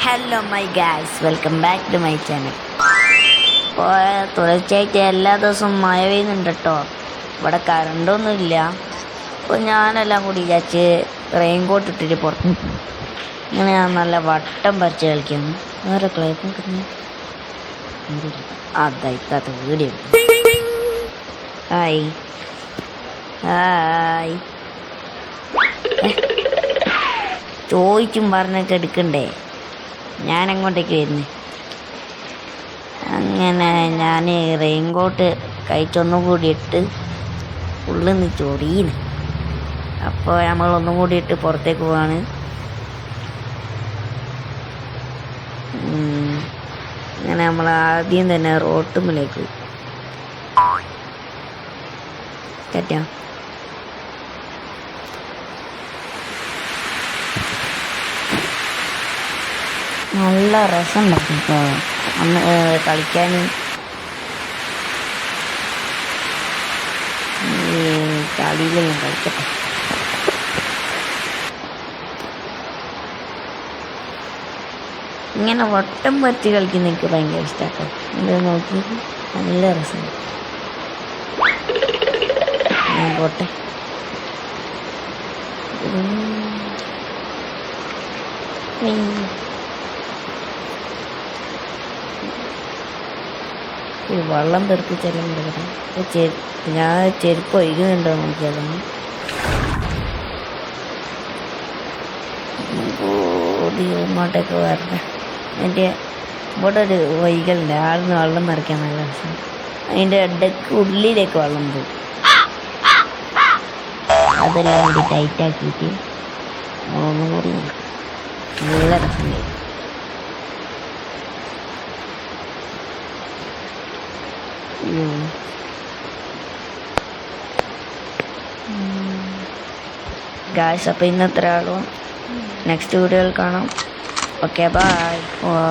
Hello my guys, welcome back to my channel. ഇപ്പോൾ തുടർച്ചയായിട്ട് എല്ലാ ദിവസവും മഴ പെയ്യുന്നുണ്ട് കേട്ടോ. ഇവിടെ കറണ്ടൊന്നുമില്ല. അപ്പോൾ ഞാനെല്ലാം കൂടി വിചാരിച്ച് റെയിൻ കോട്ട് ഇട്ടിട്ട് പുറത്ത് ഇങ്ങനെ ഞാൻ നല്ല വട്ടം പറിച്ച് കളിക്കുന്നു. വേറെ ക്ലൈപ്പ് കിട്ടുന്നു അതായിക്കാത്ത വീഡിയോ. ഹായ് ഹായ് ചോദിച്ചും പറഞ്ഞൊക്കെ എടുക്കണ്ടേ, ഞാൻ അങ്ങോട്ടേക്ക് വരുന്നു. അങ്ങനെ ഞാൻ റെയിൻ കോട്ട് കഴിച്ചൊന്നും കൂടി ഇട്ട് ഉള്ളിൽ നിന്ന് ചൊറിയുന്നു. അപ്പോൾ നമ്മളൊന്നും കൂടി ഇട്ട് പുറത്തേക്ക് പോവാണ്. അങ്ങനെ നമ്മൾ ആദ്യം തന്നെ റോട്ടുമ്പിലേക്ക് കറ്റാ. നല്ല രസമുണ്ടാക്കും ഇപ്പോൾ അന്ന് കളിക്കാൻ. കളിയിൽ ഞാൻ കളിക്കട്ടെ. ഇങ്ങനെ വട്ടം പറ്റി കളിക്കുന്ന എനിക്ക് ഭയങ്കര ഇഷ്ടമാട്ടോ. ഇത് നോക്കി നല്ല രസമുണ്ട്. ഞാൻ പോട്ടെ. ഈ വെള്ളം തെറിപ്പിച്ചെല്ലാം കിടക്കട്ടെ. ഞാൻ ചെരുപ്പ് ഒഴുകുന്നുണ്ടോ നോക്കിയതാണ്. ഇങ്ങോട്ടേക്ക് വരട്ടെ. എൻ്റെ ഇവിടെ ഒരു വൈകളുണ്ട്, ആളിന് വെള്ളം നിറയ്ക്കാൻ നല്ല രസം. അതിൻ്റെ ഇടയ്ക്ക് ഉള്ളിലേക്ക് വെള്ളം പോകും. അതെല്ലാം കൂടി ടൈറ്റാക്കിയിട്ട് ഒന്നും കൂടി നല്ല രസമുണ്ട്. ഗായ്സ്, അപ്പോൾ ഇന്നത്തെ ആളും നെക്സ്റ്റ് വീഡിയോയിൽ കാണാം. Okay, by.